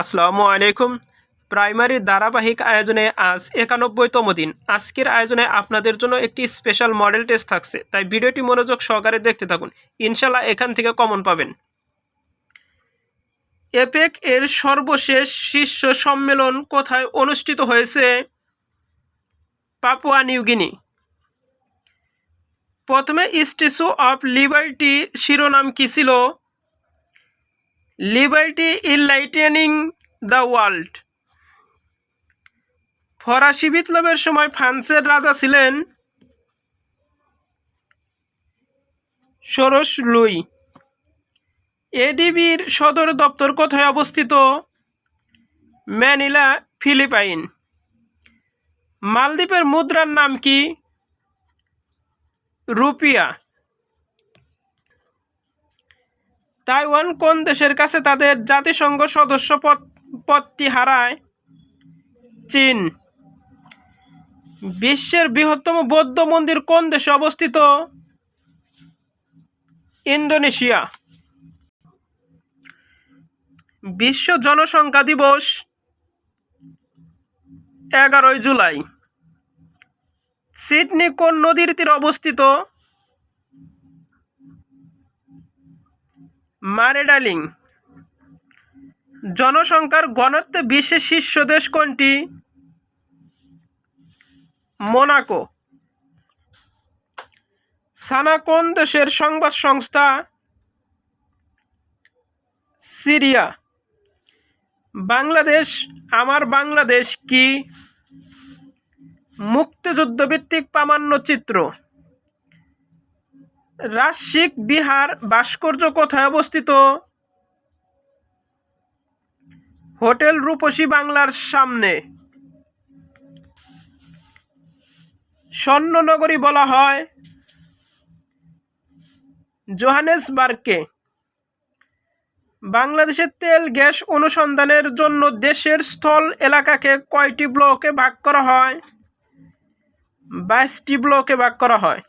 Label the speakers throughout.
Speaker 1: আসসালামু আলাইকুম। প্রাইমারি ধারাবাহিক আয়োজনে আজ 91তম দিন। আজকের আয়োজনে আপনাদের জন্য একটি স্পেশাল মডেল টেস্ট থাকছে, তাই ভিডিওটি মনোযোগ সহকারে দেখতে থাকুন। ইনশাল্লাহ এখান থেকে কমন পাবেন। এপেক এর সর্বশেষ শীর্ষ সম্মেলন কোথায় অনুষ্ঠিত হয়েছে? Papua New Guinea. প্রথমে স্ট্যাচু অফ লিবার্টি শিরোনাম কী ছিল? Liberty Enlightening the World. ফরাসি বিপ্লবের সময় ফ্রান্সের রাজা ছিলেন ষোড়শ লুই। এডিবির সদর দপ্তর কোথায় অবস্থিত? Manila, Philippines. মালদ্বীপের মুদ্রার নাম কি? রুপিয়া। তাইওয়ান কোন দেশের কাছে তাদের জাতিসংঘ সদস্য পদটি হারায়? চীন। বিশ্বের বৃহত্তম বৌদ্ধ মন্দির কোন দেশে অবস্থিত? ইন্দোনেশিয়া। বিশ্ব জনসংখ্যা দিবস 11 জুলাই। সিডনি কোন নদীর তীরে অবস্থিত? মারেডালিং। জনসংখ্যার ঘনত্বে বিশ্বের শীর্ষ দেশ কোনটি? মোনাকো। সানা কোন দেশের সংবাদ সংস্থা? সিরিয়া। বাংলাদেশ আমার বাংলাদেশ কি? মুক্তিযুদ্ধভিত্তিক প্রামাণ্যচিত্র। রাজশিক বিহার ভাস্কর্য কোথায় অবস্থিত? হোটেল রূপসী বাংলার সামনে। স্বর্ণনগরী বলা হয় জোহানেসবার্গকে। বাংলাদেশের তেল গ্যাস অনুসন্ধানের জন্য দেশের স্থল এলাকাকে কয়টি ব্লকে ভাগ করা হয়? 22টি ব্লকে ভাগ করা হয়।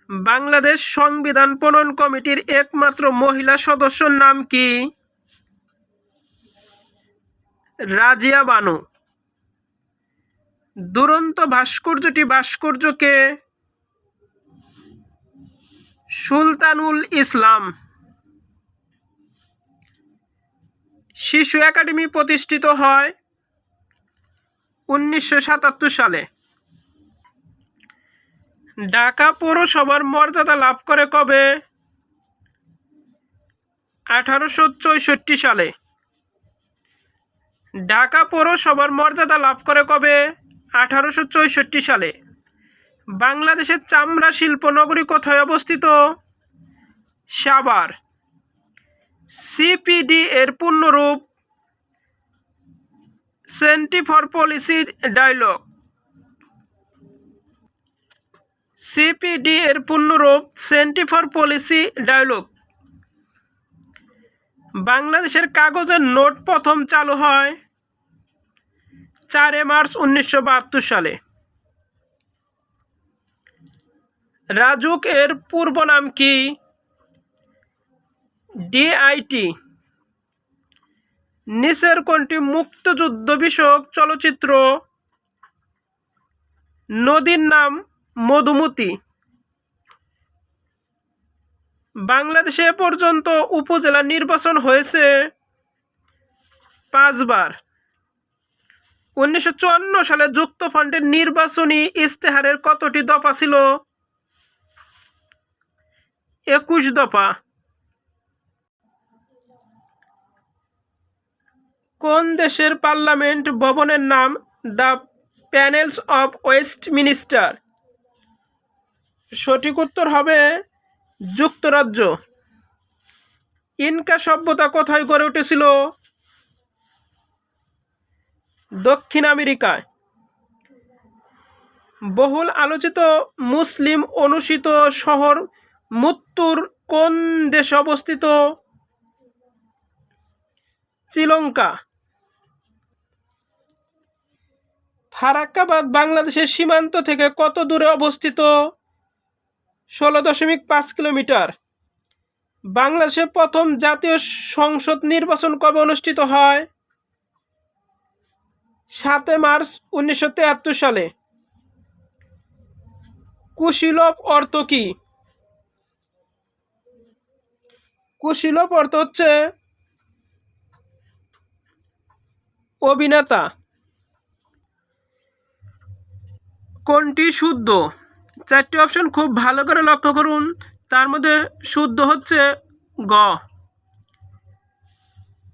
Speaker 1: বাংলাদেশ সংবিধান প্রণয়ন কমিটির একমাত্র মহিলা সদস্যর নাম কি? রাজিয়া বানু। দুরন্ত ভাস্কর্যকে সুলতানুল ইসলাম। শিশু একাডেমি প্রতিষ্ঠিত হয় 1977 সালে। ঢাকা পৌরসভার মর্যাদা লাভ করে কবে? 1864 সালে। ঢাকা পৌরসভার মর্যাদা লাভ করে কবে? 1864 সালে। বাংলাদেশের চামড়া শিল্প নগরী কোথায় অবস্থিত? সাভার। সিপিডি এর পূর্ণরূপ? Centre for Policy Dialogue. CPD এর পূর্ণরূপ সেন্টার ফর পলিসি ডায়ালগ। বাংলাদেশের কাগজের নোট প্রথম চালু হয় 4 মার্চ 1972 সালে। রাজুক এর পূর্ব নাম কি? ডিআইটি। নিচের কোনটি মুক্তিযুদ্ধ বিষয়ক চলচ্চিত্র? নদীর নাম মধুমতি। বাংলাদেশে এ পর্যন্ত উপজেলা নির্বাচন হয়েছে 5 বার। 1954 সালে যুক্তফ্রন্টের নির্বাচনী ইশতেহারের কতটি দফা ছিল? 21 দফা। কোন দেশের পার্লামেন্ট ভবনের নাম দ্য প্যানেলস অফ ওয়েস্টমিনিস্টার? সঠিক উত্তর হবে যুক্তরাজ্য। ইনকা সভ্যতা কোথায় গড়ে উঠেছিল? দক্ষিণ আমেরিকায়। বহুল আলোচিত মুসলিম অনুষ্ঠিত শহর মুত্তুর কোন দেশে অবস্থিত? শ্রীলঙ্কা। ফারাক্কাবাদ বাংলাদেশের সীমান্ত থেকে কত দূরে অবস্থিত? 16.5 কিলোমিটার। বাংলাদেশে প্রথম জাতীয় সংসদ নির্বাচন কবে অনুষ্ঠিত হয়? 7 মার্চ 1973 সালে। কুশীলব অর্থ কি? কুশীলব অর্থ হচ্ছে অভিনেতা। কোনটি শুদ্ধ? 4টি অপশন খুব ভালো করে লক্ষ্য করুন, তার মধ্যে শুদ্ধ হচ্ছে গ।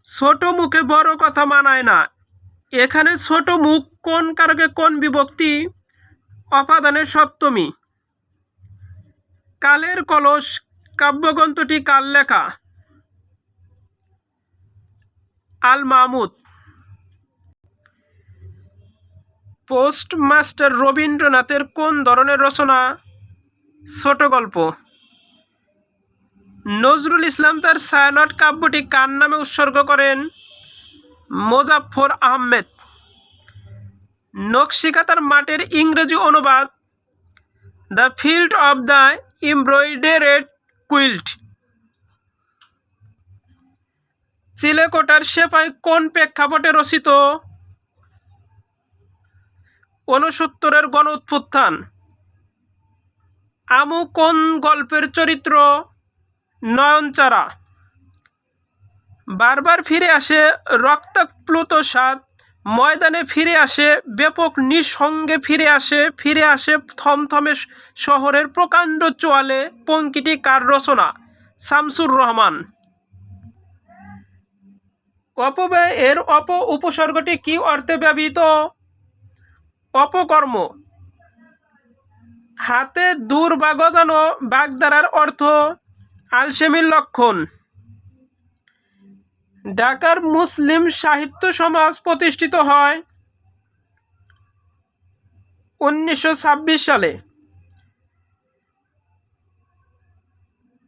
Speaker 1: ছোট মুখে বড় কথা মানায় না, এখানে ছোট মুখ কোন কারকে কোন বিভক্তি? অপাদানের সপ্তমী। কালের কলস কাব্যগ্রন্থটি কার লেখা? আল মাহমুদ। পোস্টমাস্টার রবীন্দ্রনাথের কোন ধরনের রচনা? ছোট গল্প। নজরুল ইসলাম তার ছায়ানট কাব্যটি কার নামে উৎসর্গ করেন? মোজাফফর আহমেদ। নকশিকাঁথার মাটির ইংরেজি অনুবাদ? The Field of the Embroidered Quilt. চিলেকোঠার সেপাই কোন প্রেক্ষাপটে রচিত? 69-এর গণঅভ্যুত্থান। আমু কোন গল্পের চরিত্র? নয়নচারা। বারবার ফিরে আসে রক্তাপ্লুত স্বাদ, ময়দানে ফিরে আসে ব্যাপক নিঃসঙ্গে ফিরে আসে থমথমে শহরের প্রকাণ্ড চোয়ালে পঙ্ক্তিটি কার রচনা? শামসুর রহমান। অপব্যয় এর উপসর্গটি কি অর্থে ব্যবহৃত? অপকর্ম। হাতে দূর বা গজানো বাগধারার অর্থ? আলসেমির লক্ষণ। ঢাকার মুসলিম সাহিত্য সমাজ প্রতিষ্ঠিত হয় 1926 সালে।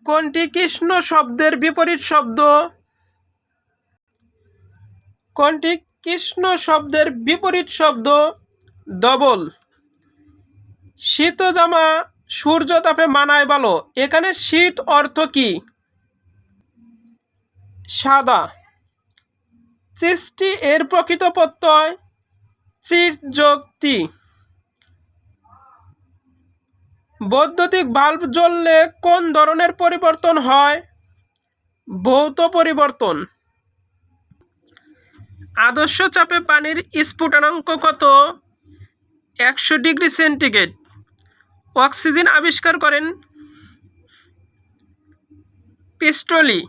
Speaker 1: কোনটি কৃষ্ণ শব্দের বিপরীত শব্দ? কোনটি কৃষ্ণ শব্দের বিপরীত শব্দ? ডবল। শীত জামা সূর্য তাপে মানায় ভালো, এখানে শীত অর্থ কি? সাদা। চিষ্টি এর প্রকৃত প্রত্যয়? চিট যোগ টি। বৈদ্যুতিক বাল্ব জ্বললে কোন ধরনের পরিবর্তন হয়? ভৌত পরিবর্তন। আদর্শ চাপে পানির স্ফুটনাঙ্ক কত? 100 ডিগ্রি সেন্টিগ্রেড। অক্সিজেন আবিষ্কার করেন পিস্টলি।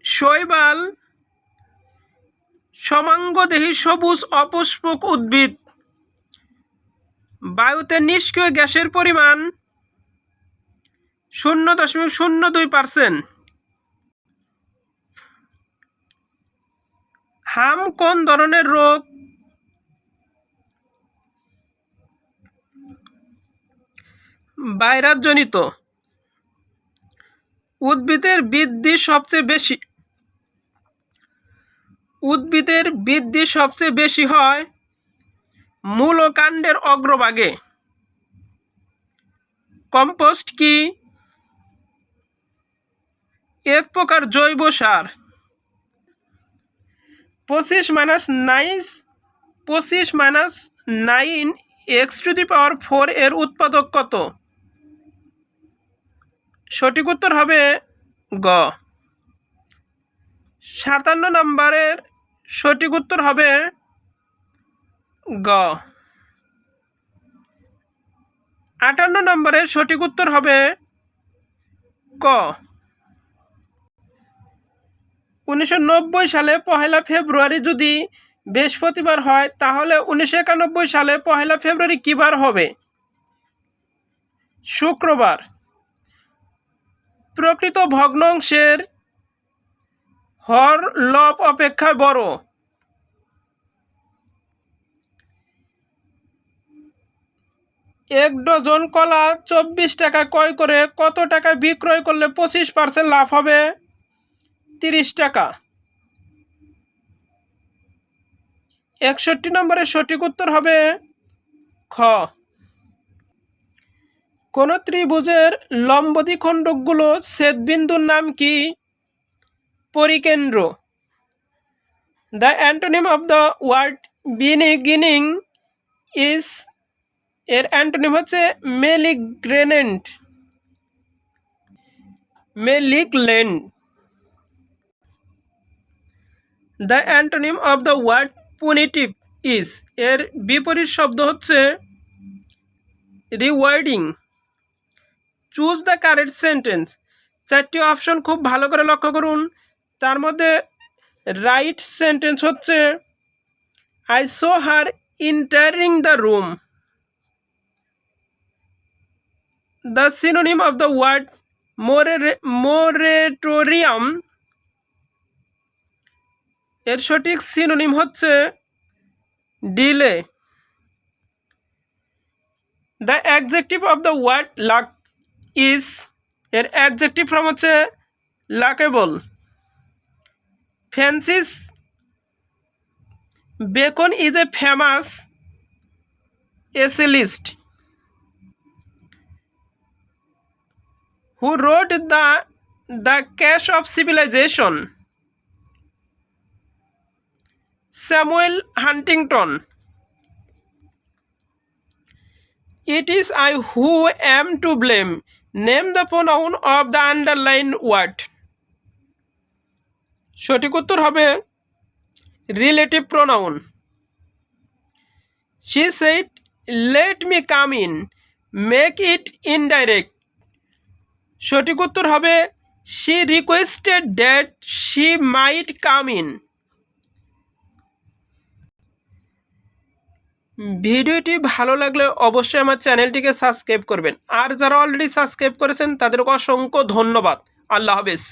Speaker 1: শৈবাল সমাঙ্গদেহী সবুজ অপুষ্পক উদ্ভিদ। বায়ুতে নিষ্ক্রিয় গ্যাসের পরিমাণ 0.02%। হাম কোন ধরনের রোগ? ভাইরাসজনিত। উদ্ভিদের বৃদ্ধি সবচেয়ে বেশি হয় মূল ও কাণ্ডের অগ্রভাগে। কম্পোস্ট কি? এক প্রকার জৈব সার। 25-9 এর উৎপাদক কত? সঠিক উত্তর হবে গ। 57 নম্বরের সঠিক উত্তর হবে গ। 58 নম্বরের সঠিক উত্তর হবে ক। 1990 সালে 1 ফেব্রুয়ারি যদি বৃহস্পতিবার হয়, তাহলে 1991 সালে 1 ফেব্রুয়ারি কী বার হবে? শুক্রবার। প্রকৃত ভগ্নাংশের হর লব অপেক্ষা বড়। 1 ডজন কলা 24 টাকা ক্রয় করে কত টাকা বিক্রয় করলে 25% লাভ হবে? 30 টাকা। 61 নম্বরের সঠিক উত্তর হবে খ। কোন ত্রিভুজের লম্ব দ্বিখণ্ডকগুলো ছেদবিন্দুর নাম কি? পরিকেন্দ্র। The antonym of the word beginning is, এর অ্যান্টোনিম হচ্ছে malignant, malignant. The antonym of the word punitive is, এর বিপরীত শব্দ হচ্ছে rewarding. Choose the correct sentence, চারটি অপশন খুব ভালো করে লক্ষ্য করুন। তার মধ্যে রাইট সেন্টেন্স হচ্ছে I saw her entering the room. The synonym of the word moratorium, এর সঠিক সিনোনিম হচ্ছে delay. The adjective of the word luck is, এর অ্যাডজেক্টিভ ফর্ম হচ্ছে luckable. Francis Bacon is a famous essayist who wrote the clash of civilisation. Samuel Huntington. It is I who am to blame. Name the pronoun of the underlined word. সঠিক উত্তর হবে relative pronoun. She said, let me come in. Make it indirect. সঠিক উত্তর হবে she requested that she might come in. ভিডিওটি ভালো লাগলে অবশ্যই আমার চ্যানেলটিকে সাবস্ক্রাইব করবেন, আর যারা অলরেডি সাবস্ক্রাইব করেছেন তাদেরকে অসংখ্য ধন্যবাদ। আল্লাহ হাফেজ।